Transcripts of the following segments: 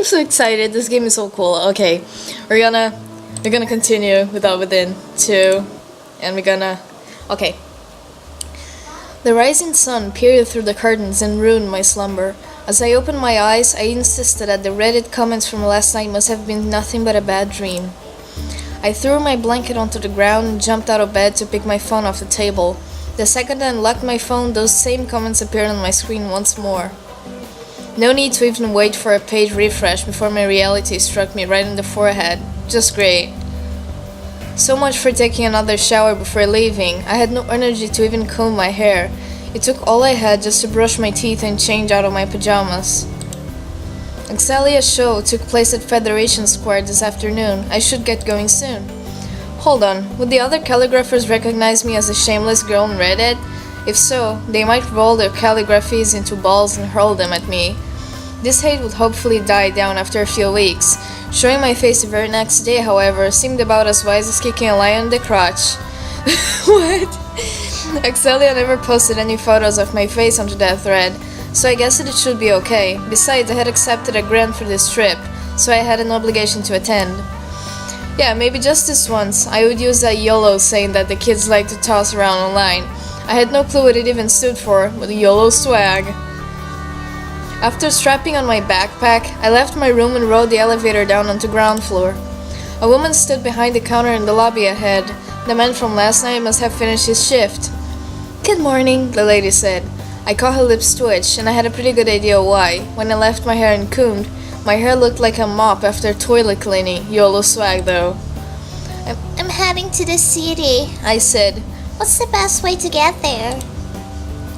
so excited. This game is so cool. Okay, we're gonna continue without within 2, and okay. The rising sun peered through the curtains and ruined my slumber. As I opened my eyes, I insisted that the Reddit comments from last night must have been nothing but a bad dream. I threw my blanket onto the ground and jumped out of bed to pick my phone off the table. The second I unlocked my phone, those same comments appeared on my screen once more. No need to even wait for a page refresh before my reality struck me right in the forehead. Just great. So much for taking another shower before leaving. I had no energy to even comb my hair. It took all I had just to brush my teeth and change out of my pajamas. Excelia's show took place at Federation Square this afternoon. I should get going soon. Hold on, would the other calligraphers recognize me as a shameless girl on Reddit? If so, they might roll their calligraphies into balls and hurl them at me. This hate would hopefully die down after a few weeks. Showing my face the very next day, however, seemed about as wise as kicking a lion in the crotch. What? Excelia never posted any photos of my face onto that thread, so I guessed it should be okay. Besides, I had accepted a grant for this trip, so I had an obligation to attend. Yeah, maybe just this once, I would use that YOLO saying that the kids like to toss around online. I had no clue what it even stood for, but YOLO swag. After strapping on my backpack, I left my room and rode the elevator down onto ground floor. A woman stood behind the counter in the lobby ahead. The man from last night must have finished his shift. "Good morning," the lady said. I caught her lips twitch, and I had a pretty good idea why. When I left my hair uncombed, my hair looked like a mop after toilet cleaning. YOLO swag, though. I'm heading to the city, I said. What's the best way to get there?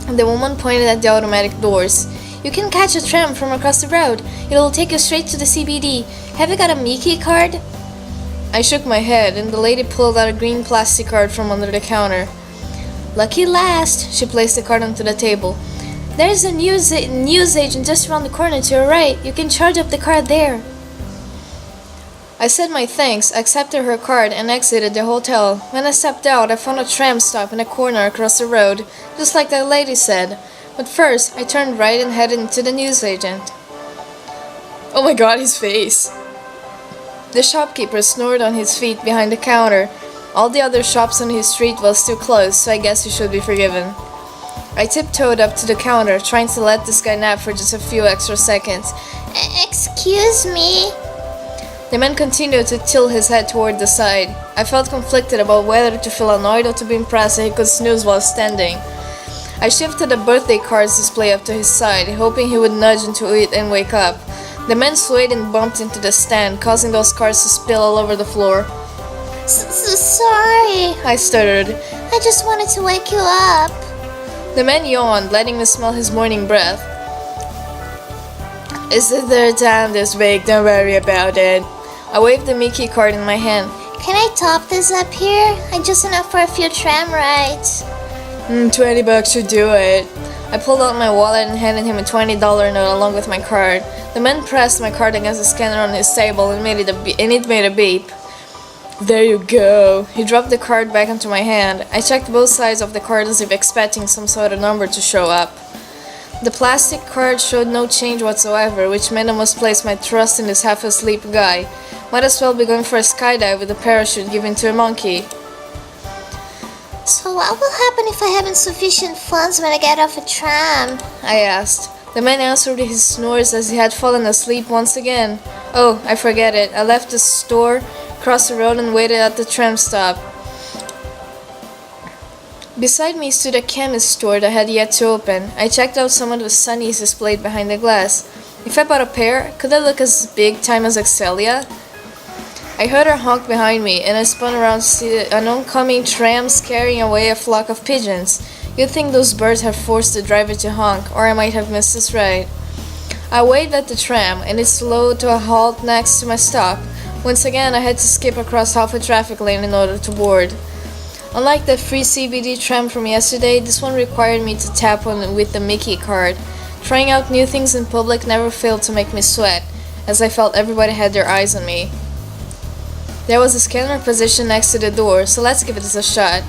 The woman pointed at the automatic doors. You can catch a tram from across the road. It'll take you straight to the CBD. Have you got a Mickey card? I shook my head, and the lady pulled out a green plastic card from under the counter. Lucky last, she placed the card onto the table. There's a news agent just around the corner to your right. You can charge up the card there. I said my thanks, accepted her card, and exited the hotel. When I stepped out, I found a tram stop in a corner across the road, just like that lady said. But first, I turned right and headed into the newsagent. Oh my god, his face! The shopkeeper snored on his feet behind the counter. All the other shops on his street were still closed, so I guess he should be forgiven. I tiptoed up to the counter, trying to let this guy nap for just a few extra seconds. Excuse me? The man continued to tilt his head toward the side. I felt conflicted about whether to feel annoyed or to be impressed that he could snooze while standing. I shifted the birthday cards display up to his side, hoping he would nudge into it and wake up. The man swayed and bumped into the stand, causing those cards to spill all over the floor. Sorry, I stuttered. I just wanted to wake you up. The man yawned, letting me smell his morning breath. It's the third time this week, don't worry about it. I waved the Mickey card in my hand. Can I top this up here? I just enough for a few tram rides. $20 should do it. I pulled out my wallet and handed him a $20 note along with my card. The man pressed my card against the scanner on his table and it made a beep. There you go. He dropped the card back into my hand. I checked both sides of the card as if expecting some sort of number to show up. The plastic card showed no change whatsoever, which meant I must place my trust in this half-asleep guy. Might as well be going for a skydive with a parachute given to a monkey. So what will happen if I haven't sufficient funds when I get off a tram? I asked. The man answered his snores as he had fallen asleep once again. Oh, I forget it. I left the store, crossed the road, and waited at the tram stop. Beside me stood a chemist store that had yet to open. I checked out some of the sunnies displayed behind the glass. If I bought a pair, could I look as big time as Excelia? I heard her honk behind me, and I spun around to see an oncoming tram scaring away a flock of pigeons. You'd think those birds had forced the driver to honk, or I might have missed this ride. I waved at the tram, and it slowed to a halt next to my stop. Once again, I had to skip across half a traffic lane in order to board. Unlike the free CBD tram from yesterday, this one required me to tap on it with the Mickey card. Trying out new things in public never failed to make me sweat, as I felt everybody had their eyes on me. There was a scanner positioned next to the door, so let's give it a shot.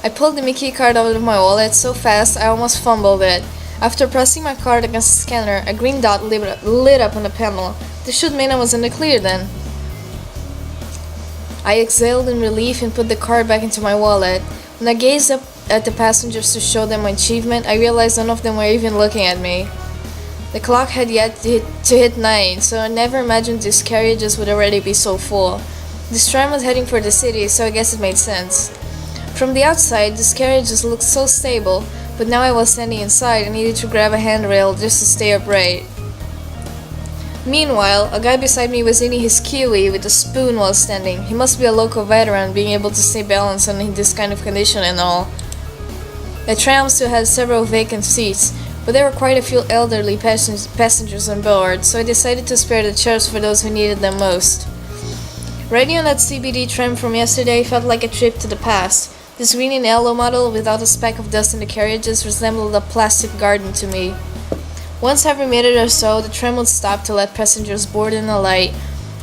I pulled the Mickey card out of my wallet so fast I almost fumbled it. After pressing my card against the scanner, a green dot lit up on the panel. This should mean I was in the clear then. I exhaled in relief and put the card back into my wallet. When I gazed up at the passengers to show them my achievement, I realized none of them were even looking at me. The clock had yet to hit 9, so I never imagined these carriages would already be so full. This tram was heading for the city, so I guess it made sense. From the outside, these carriages looked so stable, but now I was standing inside and needed to grab a handrail just to stay upright. Meanwhile, a guy beside me was eating his kiwi with a spoon while standing. He must be a local veteran, being able to stay balanced in this kind of condition and all. The tram still had several vacant seats, but there were quite a few elderly passengers on board, so I decided to spare the chairs for those who needed them most. Riding on that CBD tram from yesterday felt like a trip to the past. This green and yellow model, without a speck of dust in the carriages, resembled a plastic garden to me. Once every minute or so, the tram would stop to let passengers board and alight.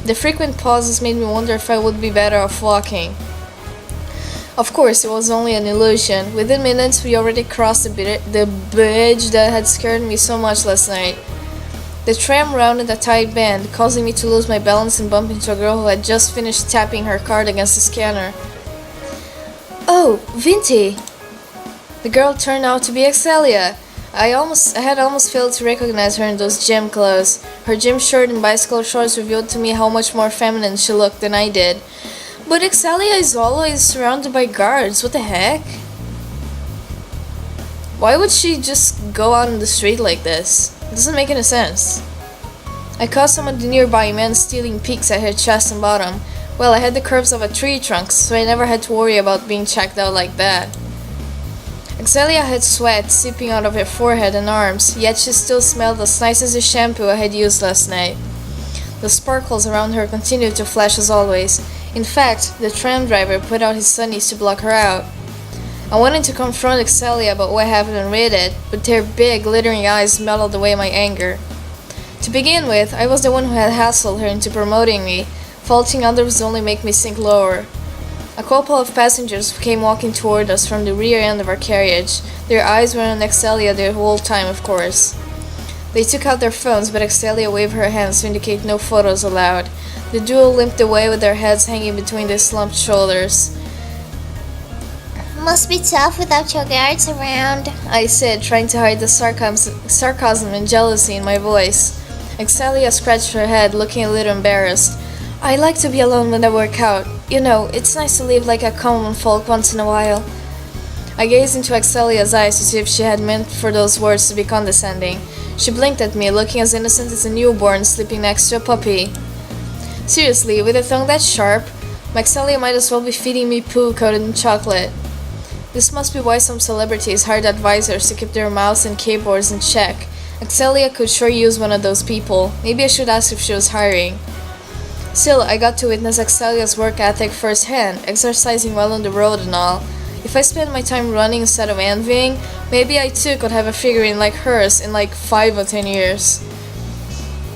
The frequent pauses made me wonder if I would be better off walking. Of course, it was only an illusion. Within minutes, we already crossed the bridge that had scared me so much last night. The tram rounded a tight bend, causing me to lose my balance and bump into a girl who had just finished tapping her card against the scanner. "Oh, Vinti!" The girl turned out to be Excelia. I had almost failed to recognize her in those gym clothes. Her gym shirt and bicycle shorts revealed to me how much more feminine she looked than I did. But Excelia is always surrounded by guards. What the heck? Why would she just go out on the street like this? It doesn't make any sense. I caught some of the nearby men stealing peeks at her chest and bottom. Well, I had the curves of a tree trunk, so I never had to worry about being checked out like that. Excelia had sweat seeping out of her forehead and arms, yet she still smelled as nice as the shampoo I had used last night. The sparkles around her continued to flash as always. In fact, the tram driver put out his sunnies to block her out. I wanted to confront Excelia about what happened and read it, but their big, glittering eyes melted away my anger. To begin with, I was the one who had hassled her into promoting me. Faulting others would only make me sink lower. A couple of passengers came walking toward us from the rear end of our carriage. Their eyes were on Excelia the whole time, of course. They took out their phones, but Excelia waved her hands to indicate no photos allowed. The duo limped away with their heads hanging between their slumped shoulders. Must be tough without your guards around, I said, trying to hide the sarcasm and jealousy in my voice. Excelia scratched her head, looking a little embarrassed. "I like to be alone when I work out. You know, it's nice to live like a common folk once in a while." I gazed into Excelia's eyes to see if she had meant for those words to be condescending. She blinked at me, looking as innocent as a newborn sleeping next to a puppy. Seriously, with a tongue that sharp, Excelia might as well be feeding me poo coated in chocolate. This must be why some celebrities hired advisors to keep their mouths and keyboards in check. Excelia could sure use one of those people. Maybe I should ask if she was hiring. Still, I got to witness Excelia's work ethic firsthand, exercising well on the road and all. If I spent my time running instead of envying, maybe I too could have a figurine like hers in like 5 or 10 years.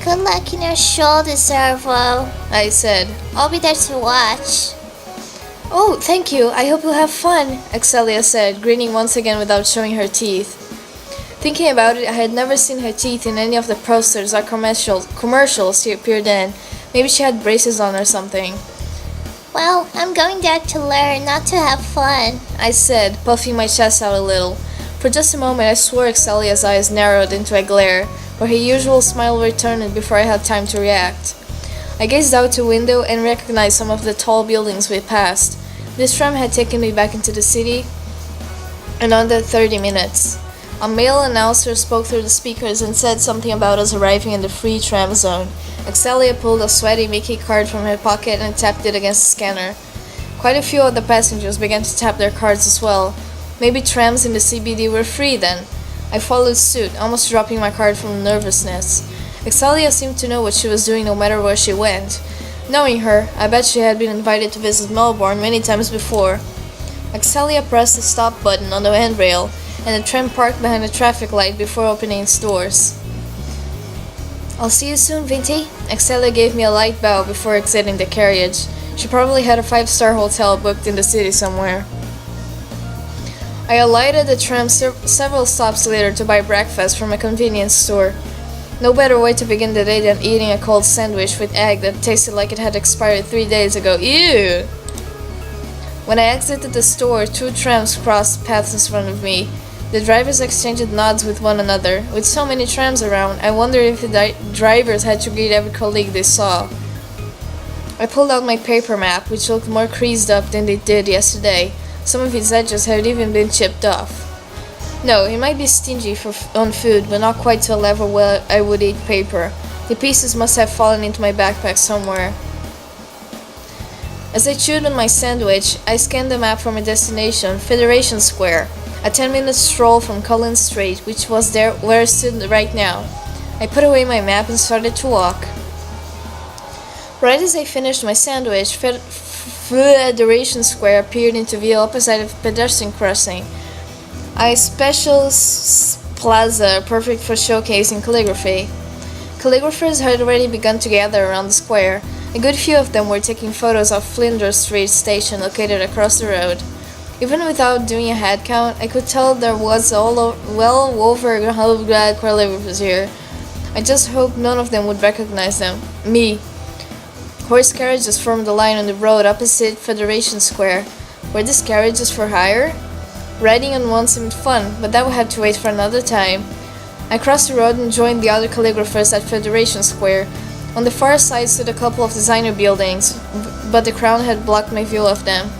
Good luck in your shoulder, Servo, I said. I'll be there to watch. Oh, thank you. I hope you'll have fun, Excelia said, grinning once again without showing her teeth. Thinking about it, I had never seen her teeth in any of the posters or commercials she appeared in. Maybe she had braces on or something. Well, I'm going there to learn, not to have fun, I said, puffing my chest out a little. For just a moment, I swore Excelia's eyes narrowed into a glare, where her usual smile returned before I had time to react. I gazed out the window and recognized some of the tall buildings we passed. This tram had taken me back into the city in under 30 minutes. A male announcer spoke through the speakers and said something about us arriving in the free tram zone. Excelia pulled a sweaty Mickey card from her pocket and tapped it against the scanner. Quite a few of the passengers began to tap their cards as well. Maybe trams in the CBD were free then. I followed suit, almost dropping my card from nervousness. Excelia seemed to know what she was doing no matter where she went. Knowing her, I bet she had been invited to visit Melbourne many times before. Excelia pressed the stop button on the handrail, and the tram parked behind a traffic light before opening its doors. "I'll see you soon, Vinti." Excelia gave me a light bow before exiting the carriage. She probably had a 5-star hotel booked in the city somewhere. I alighted the tram several stops later to buy breakfast from a convenience store. No better way to begin the day than eating a cold sandwich with egg that tasted like it had expired 3 days ago. Ew! When I exited the store, 2 trams crossed paths in front of me. The drivers exchanged nods with one another. With so many trams around, I wondered if the drivers had to greet every colleague they saw. I pulled out my paper map, which looked more creased up than it did yesterday. Some of its edges had even been chipped off. No, it might be stingy on food, but not quite to a level where I would eat paper. The pieces must have fallen into my backpack somewhere. As I chewed on my sandwich, I scanned the map for my destination, Federation Square, a 10-minute stroll from Collins Street, which was there where I stood right now. I put away my map and started to walk. Right as I finished my sandwich, Federation Square appeared into view opposite a pedestrian crossing. A special plaza perfect for showcasing calligraphy. Calligraphers had already begun to gather around the square. A good few of them were taking photos of Flinders Street station located across the road. Even without doing a head count, I could tell there was well over 100 calligraphers here. I just hoped none of them would recognize me. Horse carriages formed a line on the road opposite Federation Square. Were these carriages for hire? Riding on one seemed fun, but that would have to wait for another time. I crossed the road and joined the other calligraphers at Federation Square. On the far side stood a couple of designer buildings, but the crowd had blocked my view of them.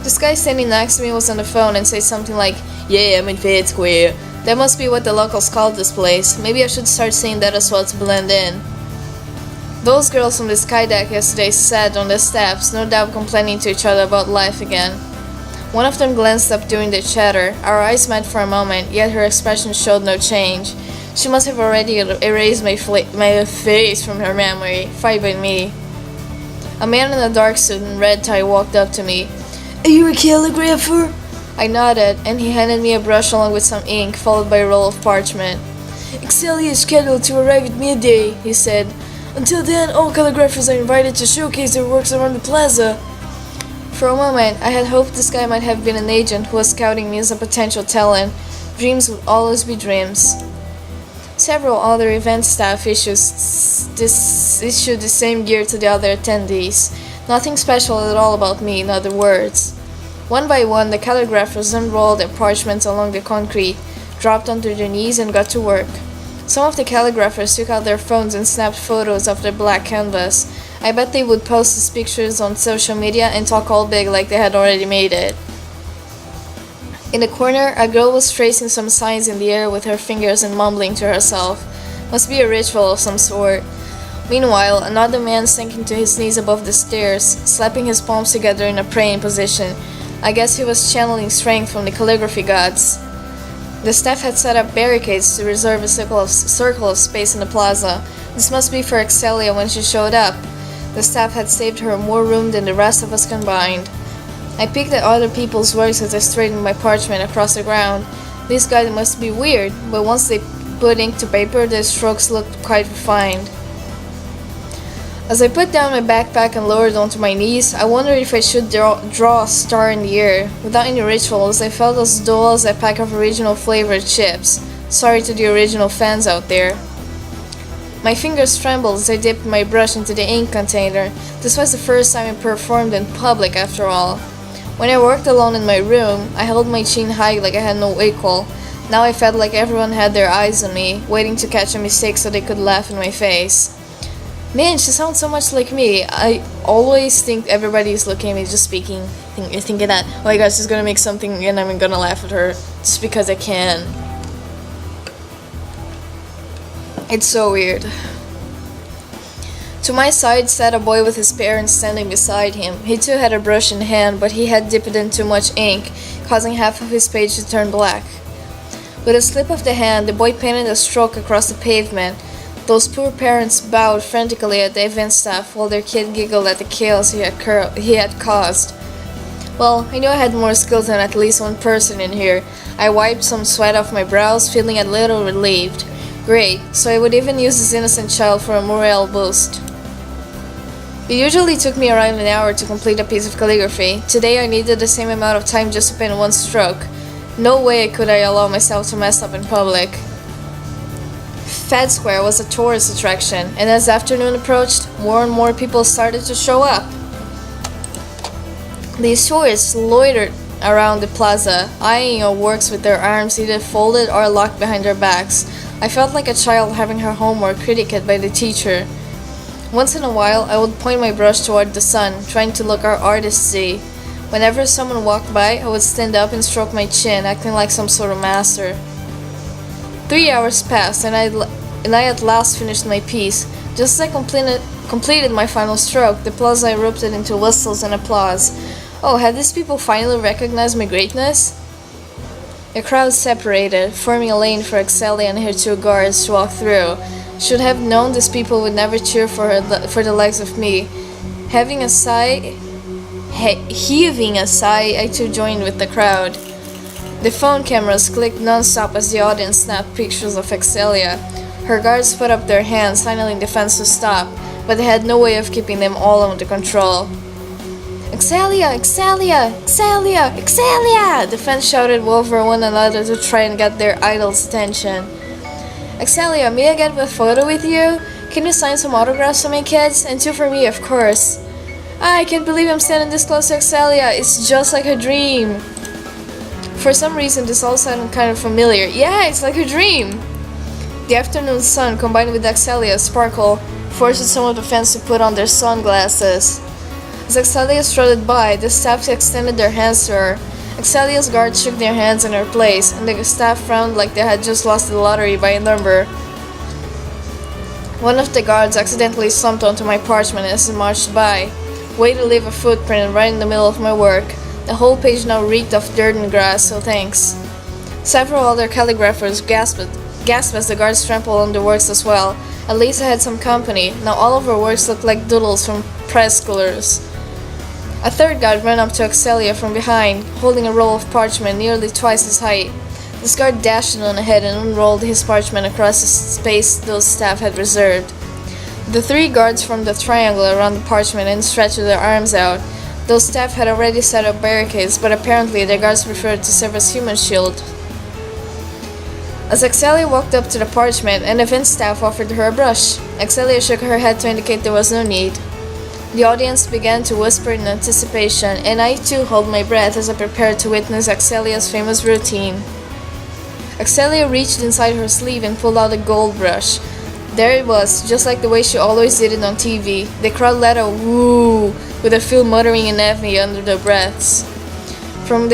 This guy standing next to me was on the phone and said something like, "Yeah, I'm in Fed Square. That must be what the locals call this place. Maybe I should start saying that as well to blend in." Those girls from the sky deck yesterday sat on the steps, no doubt complaining to each other about life again. One of them glanced up during the chatter. Our eyes met for a moment, yet her expression showed no change. She must have already erased my face from her memory, fired by me. A man in a dark suit and red tie walked up to me. "Are you a calligrapher?" I nodded, and he handed me a brush along with some ink, followed by a roll of parchment. "Excelia is scheduled to arrive at midday," he said. "Until then, all calligraphers are invited to showcase their works around the plaza." For a moment, I had hoped this guy might have been an agent who was scouting me as a potential talent. Dreams would always be dreams. Several other event staff issued the same gear to the other attendees. Nothing special at all about me, in other words. One by one, the calligraphers unrolled their parchments along the concrete, dropped onto their knees, and got to work. Some of the calligraphers took out their phones and snapped photos of their black canvas. I bet they would post these pictures on social media and talk all big like they had already made it. In the corner, a girl was tracing some signs in the air with her fingers and mumbling to herself. Must be a ritual of some sort. Meanwhile, another man sank into his knees above the stairs, slapping his palms together in a praying position. I guess he was channeling strength from the calligraphy gods. The staff had set up barricades to reserve a circle of space in the plaza. This must be for Excelia when she showed up. The staff had saved her more room than the rest of us combined. I peeked at other people's works as I straightened my parchment across the ground. These guys must be weird, but once they put ink to paper, their strokes looked quite refined. As I put down my backpack and lowered onto my knees, I wondered if I should draw a star in the air. Without any rituals, I felt as dull as a pack of original flavored chips. Sorry to the original fans out there. My fingers trembled as I dipped my brush into the ink container. This was the first time I performed in public, after all. When I worked alone in my room, I held my chin high like I had no equal. Now I felt like everyone had their eyes on me, waiting to catch a mistake so they could laugh in my face. Man, she sounds so much like me. I always think everybody is looking at me just speaking, thinking that, oh my gosh, she's gonna make something and I'm gonna laugh at her just because I can. It's so weird. To my side sat a boy with his parents standing beside him. He too had a brush in hand, but he had dipped in too much ink, causing half of his page to turn black. With a slip of the hand, the boy painted a stroke across the pavement. Those poor parents bowed frantically at the event staff while their kid giggled at the chaos he had caused. Well, I knew I had more skills than at least one person in here. I wiped some sweat off my brows, feeling a little relieved. Great, so I would even use this innocent child for a morale boost. It usually took me around an hour to complete a piece of calligraphy. Today I needed the same amount of time just to paint one stroke. No way could I allow myself to mess up in public. Fed Square was a tourist attraction, and as afternoon approached, more and more people started to show up. These tourists loitered around the plaza, eyeing our works with their arms either folded or locked behind their backs. I felt like a child having her homework critiqued by the teacher. Once in a while, I would point my brush toward the sun, trying to look artisty. Whenever someone walked by, I would stand up and stroke my chin, acting like some sort of master. 3 hours passed, and I at last finished my piece. Just as I completed my final stroke, the plaza erupted into whistles and applause. Oh, had these people finally recognized my greatness? The crowd separated, forming a lane for Excelia and her 2 guards to walk through. Should have known these people would never cheer for the likes of me. Heaving a sigh, I too joined with the crowd. The phone cameras clicked non-stop as the audience snapped pictures of Excelia. Her guards put up their hands, signaling the fans to stop, but they had no way of keeping them all under control. Excelia! Excelia! Excelia! Excelia! The fans shouted over one another to try and get their idol's attention. Excelia, may I get a photo with you? Can you sign some autographs for my kids? And 2 for me, of course. I can't believe I'm standing this close to Excelia. It's just like a dream. For some reason, this all sounded kind of familiar. Yeah, it's like a dream. The afternoon sun, combined with Excelia's sparkle, forced some of the fans to put on their sunglasses. As Excelia strutted by, the staff extended their hands to her. Excelia's guards shook their hands in her place, and the staff frowned like they had just lost the lottery by a number. One of the guards accidentally slumped onto my parchment as he marched by. Way to leave a footprint right in the middle of my work. The whole page now reeked of dirt and grass, so thanks. Several other calligraphers gasped as the guards trampled on the works as well. At least I had some company. Now all of our works looked like doodles from preschoolers. A 3rd guard ran up to Excelia from behind, holding a roll of parchment nearly twice his height. This guard dashed on ahead and unrolled his parchment across the space those staff had reserved. The 3 guards formed a triangle around the parchment and stretched their arms out. Those staff had already set up barricades, but apparently the guards preferred to serve as human shield. As Excelia walked up to the parchment, an event staff offered her a brush. Excelia shook her head to indicate there was no need. The audience began to whisper in anticipation, and I too held my breath as I prepared to witness Excelia's famous routine. Excelia reached inside her sleeve and pulled out a gold brush. There it was, just like the way she always did it on TV. The crowd let a woo, with a few muttering in agony under their breaths. From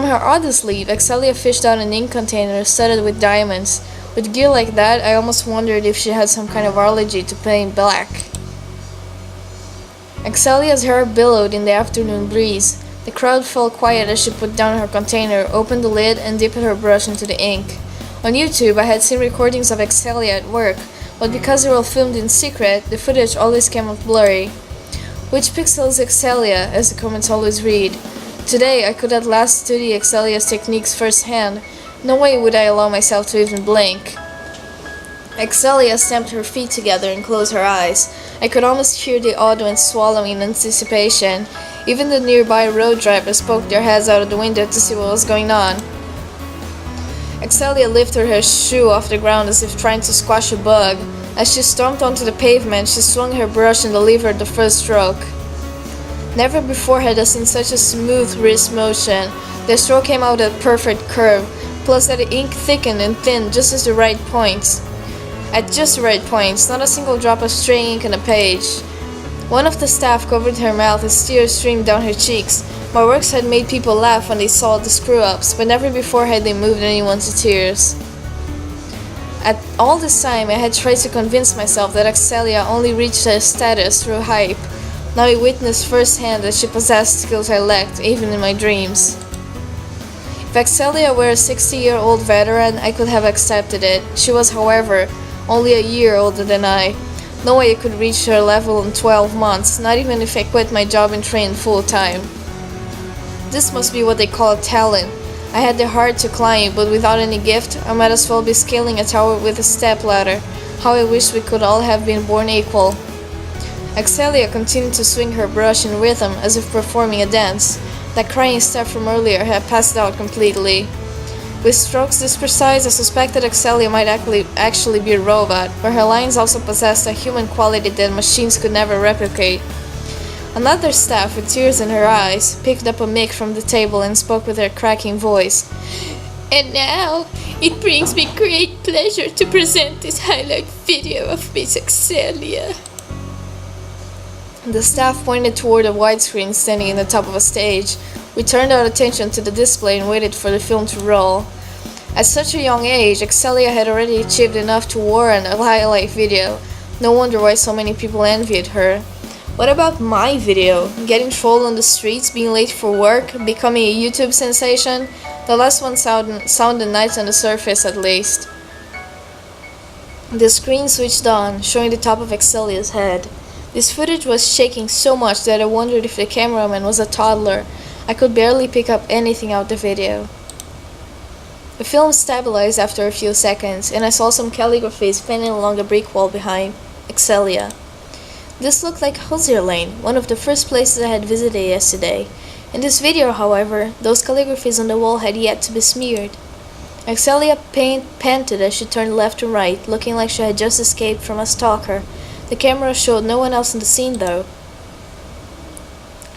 her other sleeve, Excelia fished out an ink container studded with diamonds. With gear like that, I almost wondered if she had some kind of allergy to plain black. Excelia's hair billowed in the afternoon breeze. The crowd fell quiet as she put down her container, opened the lid, and dipped her brush into the ink. On YouTube, I had seen recordings of Excelia at work, but because they were filmed in secret, the footage always came out blurry. Which pixel is Excelia, as the comments always read. Today, I could at last study Excelia's techniques firsthand. No way would I allow myself to even blink. Excelia stamped her feet together and closed her eyes. I could almost hear the audience swallowing in anticipation. Even the nearby road drivers poked their heads out of the window to see what was going on. Excelia lifted her shoe off the ground as if trying to squash a bug. As she stomped onto the pavement, she swung her brush and delivered the first stroke. Never before had I seen such a smooth wrist motion. The stroke came out at a perfect curve, plus that the ink thickened and thinned just at the right points. At just the right points, not a single drop of stray ink on the page. One of the staff covered her mouth as tears streamed down her cheeks. My works had made people laugh when they saw the screw-ups, but never before had they moved anyone to tears. At all this time, I had tried to convince myself that Excelia only reached her status through hype. Now I witnessed firsthand that she possessed skills I lacked, even in my dreams. If Excelia were a 60-year-old veteran, I could have accepted it. She was, however, only a year older than I. No way I could reach her level in 12 months, not even if I quit my job and trained full-time. This must be what they call a talent. I had the heart to climb, but without any gift, I might as well be scaling a tower with a stepladder. How I wish we could all have been born equal. Excelia continued to swing her brush in rhythm as if performing a dance. That crying step from earlier had passed out completely. With strokes this precise, I suspected Excelia might actually be a robot, but her lines also possessed a human quality that machines could never replicate. Another staff, with tears in her eyes, picked up a mic from the table and spoke with her cracking voice. And now, it brings me great pleasure to present this highlight video of Miss Excelia. The staff pointed toward a widescreen standing in the top of a stage. We turned our attention to the display and waited for the film to roll. At such a young age, Excelia had already achieved enough to warrant a highlight video. No wonder why so many people envied her. What about my video? Getting trolled on the streets, being late for work, becoming a YouTube sensation? The last one sounded nice on the surface at least. The screen switched on, showing the top of Excelia's head. This footage was shaking so much that I wondered if the cameraman was a toddler. I could barely pick up anything out the video. The film stabilized after a few seconds, and I saw some calligraphies fanning along a brick wall behind Excelia. This looked like Hosier Lane, one of the first places I had visited yesterday. In this video, however, those calligraphies on the wall had yet to be smeared. Excelia panted as she turned left and right, looking like she had just escaped from a stalker. The camera showed no one else in the scene, though.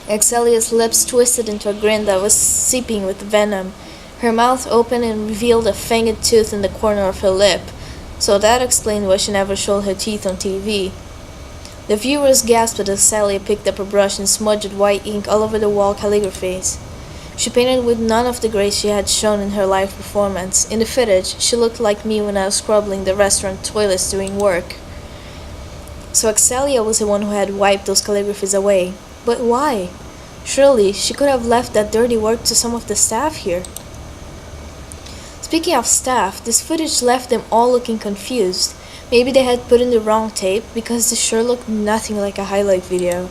Excelia's lips twisted into a grin that was seeping with venom. Her mouth opened and revealed a fanged tooth in the corner of her lip, so that explained why she never showed her teeth on TV. The viewers gasped as Excelia picked up a brush and smudged white ink all over the wall calligraphies. She painted with none of the grace she had shown in her live performance. In the footage, she looked like me when I was scrubbing the restaurant toilets during work. So Excelia was the one who had wiped those calligraphies away. But why? Surely she could have left that dirty work to some of the staff here. Speaking of staff, this footage left them all looking confused. Maybe they had put in the wrong tape, because this sure looked nothing like a highlight video.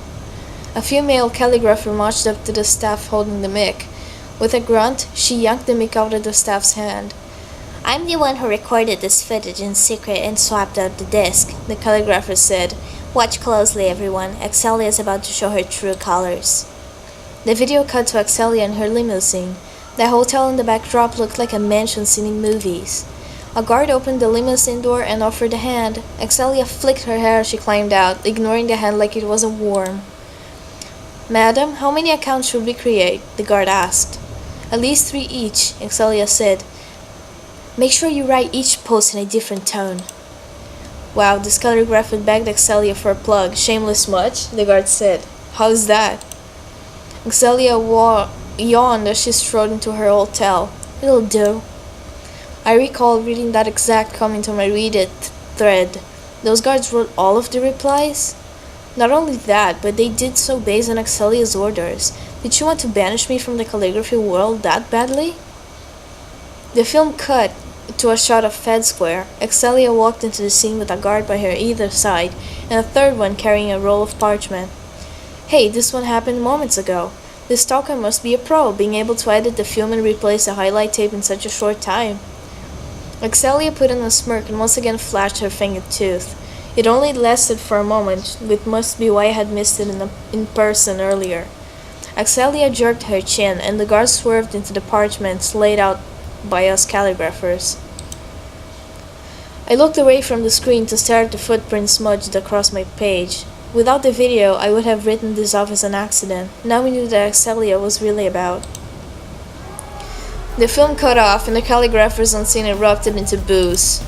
A female calligrapher marched up to the staff holding the mic. With a grunt, she yanked the mic out of the staff's hand. I'm the one who recorded this footage in secret and swapped out the disc, the calligrapher said. Watch closely, everyone. Excelia is about to show her true colors. The video cut to Excelia in her limousine. The hotel in the backdrop looked like a mansion seen in movies. A guard opened the limousine door and offered a hand. Excelia flicked her hair as she climbed out, ignoring the hand like it was a worm. Madam, how many accounts should we create? The guard asked. At least 3 each, Excelia said. Make sure you write each post in a different tone. Wow, this calligrapher begged Excelia for a plug. Shameless much? The guard said. How's that? Excelia yawned as she strode into her hotel. It'll do. I recall reading that exact comment on my Read It thread. Those guards wrote all of the replies? Not only that, but they did so based on Excelia's orders. Did she want to banish me from the calligraphy world that badly? The film cut to a shot of Fed Square. Excelia walked into the scene with a guard by her either side, and a third one carrying a roll of parchment. Hey, this one happened moments ago. This stalker must be a pro, being able to edit the film and replace a highlight tape in such a short time. Excelia put on a smirk and once again flashed her fanged tooth. It only lasted for a moment, which must be why I had missed it in person earlier. Excelia jerked her chin, and the guard swerved into the parchments laid out by us calligraphers. I looked away from the screen to stare at the footprints smudged across my page. Without the video, I would have written this off as an accident. Now we knew that Excelia was really about. The film cut off, and the calligraphers on scene erupted into boos.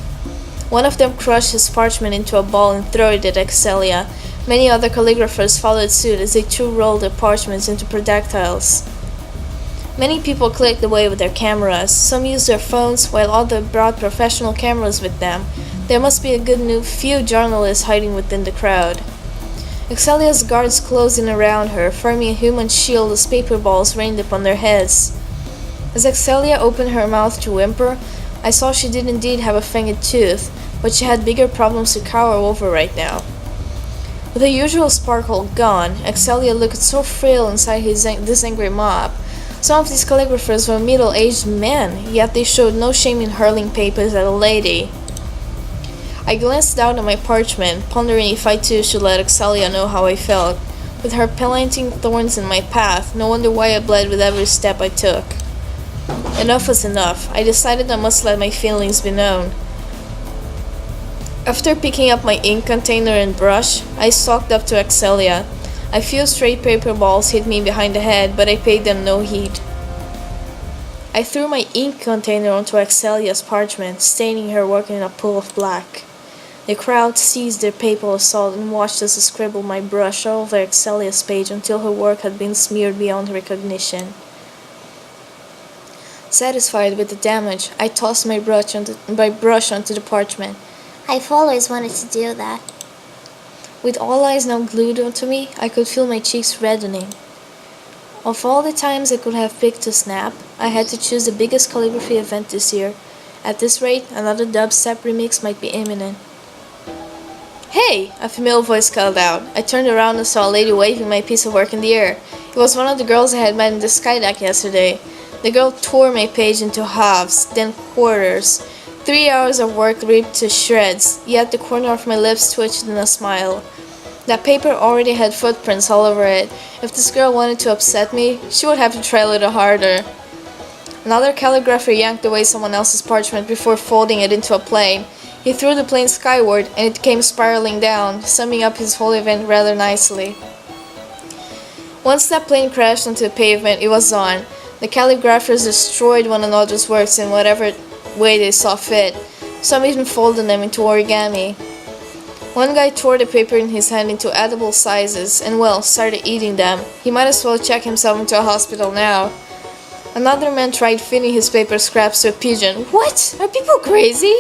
One of them crushed his parchment into a ball and threw it at Excelia. Many other calligraphers followed suit as they too rolled their parchments into projectiles. Many people clicked away with their cameras. Some used their phones, while others brought professional cameras with them. There must be a good few journalists hiding within the crowd. Excelia's guards closed in around her, forming a human shield as paper balls rained upon their heads. As Excelia opened her mouth to whimper, I saw she did indeed have a fanged tooth, but she had bigger problems to cower over right now. With the usual sparkle gone, Excelia looked so frail inside this angry mob. Some of these calligraphers were middle-aged men, yet they showed no shame in hurling papers at a lady. I glanced down at my parchment, pondering if I too should let Excelia know how I felt. With her planting thorns in my path, no wonder why I bled with every step I took. Enough was enough. I decided I must let my feelings be known. After picking up my ink container and brush, I stalked up to Excelia. A few stray paper balls hit me behind the head, but I paid them no heed. I threw my ink container onto Excelia's parchment, staining her work in a pool of black. The crowd seized their papal assault and watched as I scribbled my brush all over Excelia's page until her work had been smeared beyond recognition. Satisfied with the damage, I tossed my brush onto the parchment. I've always wanted to do that. With all eyes now glued onto me, I could feel my cheeks reddening. Of all the times I could have picked to snap, I had to choose the biggest calligraphy event this year. At this rate, another dubstep remix might be imminent. "Hey!" a female voice called out. I turned around and saw a lady waving my piece of work in the air. It was one of the girls I had met in the skydeck yesterday. The girl tore my page into halves, then quarters. 3 hours of work ripped to shreds, yet the corner of my lips twitched in a smile. That paper already had footprints all over it. If this girl wanted to upset me, she would have to try a little harder. Another calligrapher yanked away someone else's parchment before folding it into a plane. He threw the plane skyward, and it came spiraling down, summing up his whole event rather nicely. Once that plane crashed onto the pavement, it was on. The calligraphers destroyed one another's works in whatever way they saw fit. Some even folded them into origami. One guy tore the paper in his hand into edible sizes and, well, started eating them. He might as well check himself into a hospital now. Another man tried feeding his paper scraps to a pigeon. What? Are people crazy?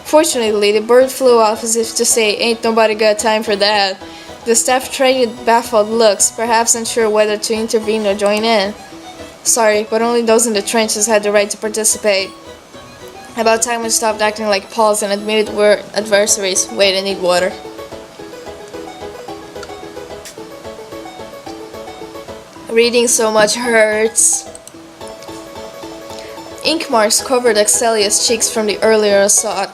Fortunately, the bird flew off as if to say, "Ain't nobody got time for that." The staff traded baffled looks, perhaps unsure whether to intervene or join in. Sorry, but only those in the trenches had the right to participate. About time we stopped acting like pals and admitted we're adversaries. Wait, I need water. Reading so much hurts. Ink marks covered Excelia's cheeks from the earlier assault.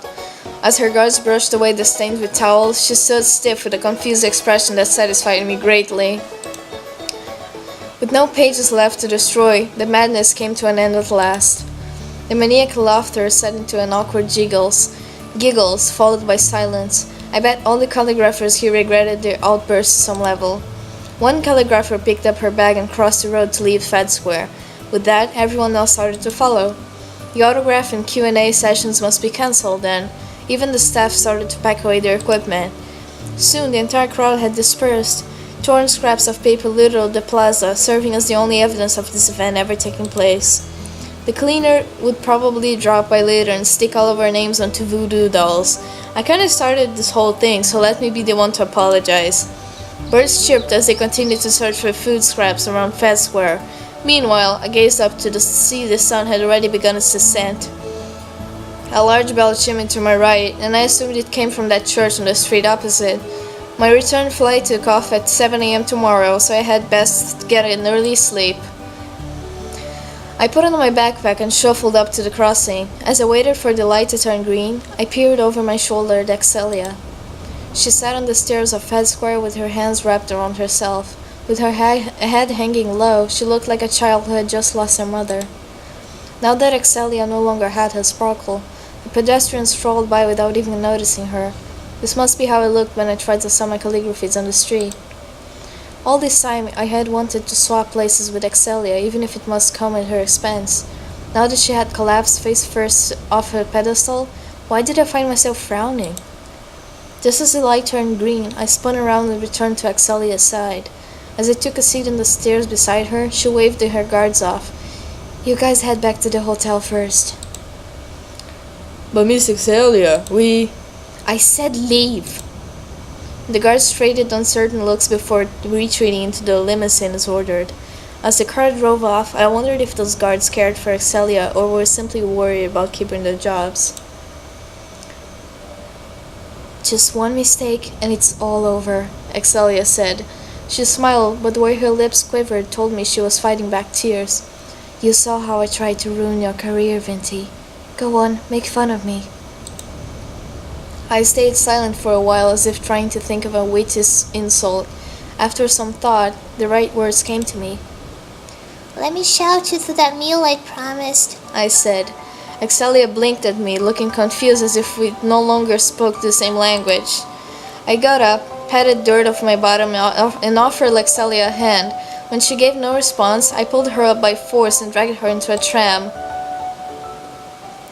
As her guards brushed away the stains with towels, she stood stiff with a confused expression that satisfied me greatly. With no pages left to destroy, the madness came to an end at last. The maniacal laughter set into an awkward giggles, followed by silence. I bet all the calligraphers here regretted their outburst to some level. One calligrapher picked up her bag and crossed the road to leave Fed Square. With that, everyone else started to follow. The autograph and Q&A sessions must be cancelled then. Even the staff started to pack away their equipment. Soon the entire crowd had dispersed. Torn scraps of paper littered the plaza, serving as the only evidence of this event ever taking place. The cleaner would probably drop by later and stick all of our names onto voodoo dolls. I kinda started this whole thing, so let me be the one to apologize. Birds chirped as they continued to search for food scraps around Fed Square. Meanwhile, I gazed up to see the sun had already begun its descent. A large bell chimed to my right, and I assumed it came from that church on the street opposite. My return flight took off at 7 a.m. tomorrow, so I had best get an early sleep. I put on my backpack and shuffled up to the crossing. As I waited for the light to turn green, I peered over my shoulder at Excelia. She sat on the stairs of Fed Square with her hands wrapped around herself. With her head hanging low, she looked like a child who had just lost her mother. Now that Excelia no longer had her sparkle, the pedestrians strolled by without even noticing her. This must be how I looked when I tried to sell my calligraphies on the street. All this time, I had wanted to swap places with Excelia, even if it must come at her expense. Now that she had collapsed face first off her pedestal, why did I find myself frowning? Just as the light turned green, I spun around and returned to Excelia's side. As I took a seat on the stairs beside her, she waved her guards off. "You guys head back to the hotel first." "But Miss Excelia, we..." "I said leave!" The guards traded uncertain looks before retreating into the limousine as ordered. As the car drove off, I wondered if those guards cared for Excelia or were simply worried about keeping their jobs. "Just one mistake and it's all over," Excelia said. She smiled, but the way her lips quivered told me she was fighting back tears. "You saw how I tried to ruin your career, Vinty. Go on, make fun of me." I stayed silent for a while as if trying to think of a witty insult. After some thought, the right words came to me. Let me shout you to that meal I promised. I said. Excelia blinked at me, looking confused as if we no longer spoke the same language. I got up, patted dirt off my bottom, and offered Excelia a hand. When she gave no response, I pulled her up by force and dragged her into a tram.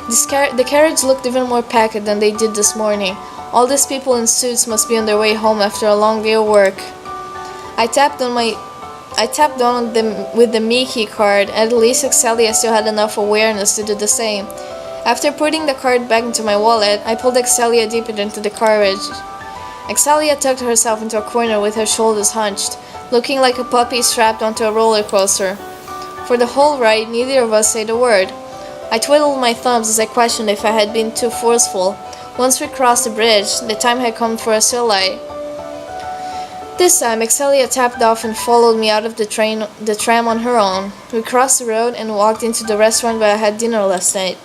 The carriage looked even more packed than they did this morning. All these people in suits must be on their way home after a long day of work. I tapped on them with the Mickey card, and at least Excelia still had enough awareness to do the same. After putting the card back into my wallet, I pulled Excelia deeper into the carriage. Excelia tucked herself into a corner with her shoulders hunched, looking like a puppy strapped onto a roller coaster. For the whole ride, neither of us said a word. I twiddled my thumbs as I questioned if I had been too forceful. Once we crossed the bridge, the time had come for a still light. This time, Excelia tapped off and followed me out of the tram on her own. We crossed the road and walked into the restaurant where I had dinner last night.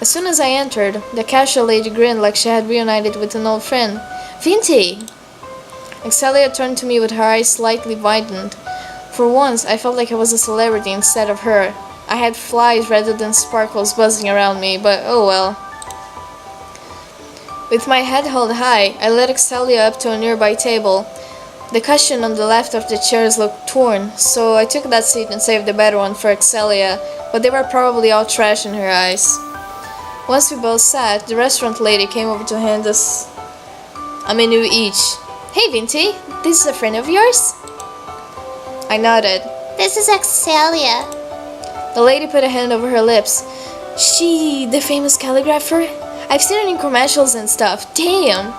As soon as I entered, the cashier lady grinned like she had reunited with an old friend. "Vinty!" Excelia turned to me with her eyes slightly widened. For once, I felt like I was a celebrity instead of her. I had flies rather than sparkles buzzing around me, but oh well. With my head held high, I led Excelia up to a nearby table. The cushion on the left of the chairs looked torn, so I took that seat and saved the better one for Excelia, but they were probably all trash in her eyes. Once we both sat, the restaurant lady came over to hand us a menu each. "Hey Vinty, this is a friend of yours?" I nodded. This is Excelia. The lady put a hand over her lips. "She, the famous calligrapher? I've seen her in commercials and stuff. Damn!"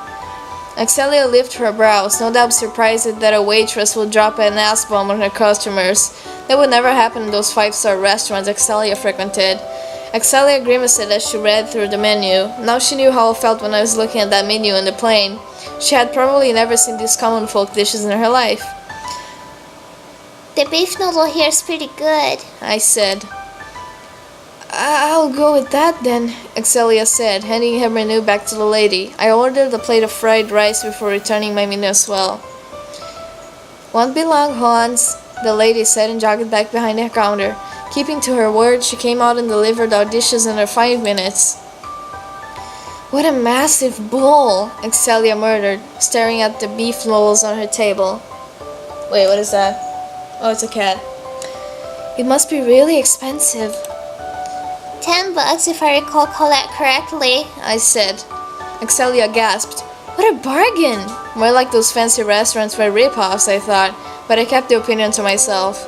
Excelia lifted her brows, no doubt surprised that a waitress would drop an S-bomb on her customers. That would never happen in those 5-star restaurants Excelia frequented. Excelia grimaced as she read through the menu. Now she knew how I felt when I was looking at that menu on the plane. She had probably never seen these common folk dishes in her life. The beef noodle here is pretty good, I said. "I'll go with that then," Excelia said, handing her menu back to the lady. I ordered a plate of fried rice before returning my menu as well. "Won't be long, Hans," the lady said and jogged back behind the counter. Keeping to her word, she came out and delivered our dishes under 5 minutes. "What a massive bowl," Excelia murmured, staring at the beef noodles on her table. Wait, what is that? Oh, it's a cat. "It must be really expensive." $10 if I recall correctly, I said. Excelia gasped. "What a bargain!" More like those fancy restaurants were rip-offs, I thought, but I kept the opinion to myself.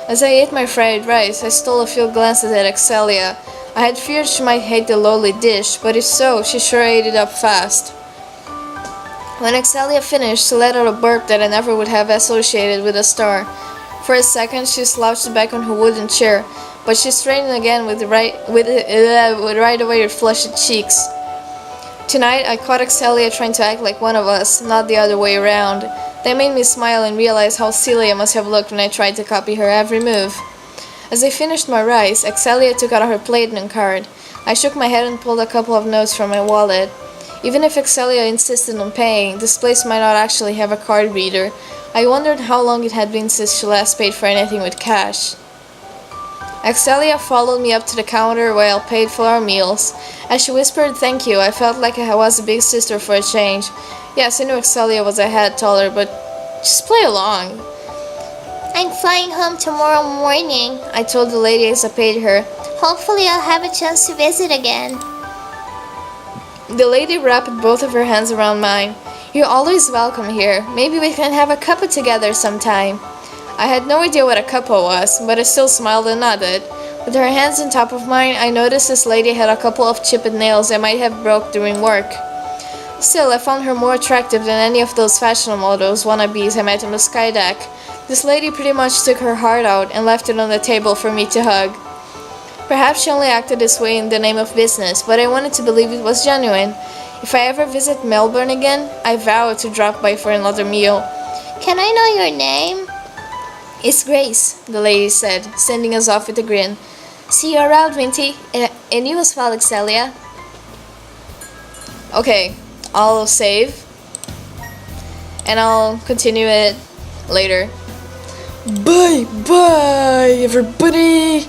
As I ate my fried rice, I stole a few glances at Excelia. I had feared she might hate the lowly dish, but if so, she sure ate it up fast. When Excelia finished, she let out a burp that I never would have associated with a star. For a second, she slouched back on her wooden chair, but she straightened again with right away her flushed cheeks. Tonight, I caught Excelia trying to act like one of us, not the other way around. That made me smile and realize how silly I must have looked when I tried to copy her every move. As I finished my rice, Excelia took out her platinum card. I shook my head and pulled a couple of notes from my wallet. Even if Excelia insisted on paying, this place might not actually have a card reader. I wondered how long it had been since she last paid for anything with cash. Excelia followed me up to the counter while I paid for our meals. As she whispered thank you, I felt like I was a big sister for a change. Yes, I knew Excelia was a head taller, but just play along. I'm flying home tomorrow morning, I told the lady as I paid her. Hopefully I'll have a chance to visit again. The lady wrapped both of her hands around mine. "You're always welcome here. Maybe we can have a cuppa together sometime." I had no idea what a cuppa was, but I still smiled and nodded. With her hands on top of mine, I noticed this lady had a couple of chipped nails I might have broke during work. Still, I found her more attractive than any of those fashion models wannabes I met on the sky deck. This lady pretty much took her heart out and left it on the table for me to hug. Perhaps she only acted this way in the name of business, but I wanted to believe it was genuine. If I ever visit Melbourne again, I vow to drop by for another meal. Can I know your name? "It's Grace," the lady said, sending us off with a grin. "See you around, Vinty. And you as well, Excelia." Okay, I'll save. And I'll continue it later. Bye, everybody!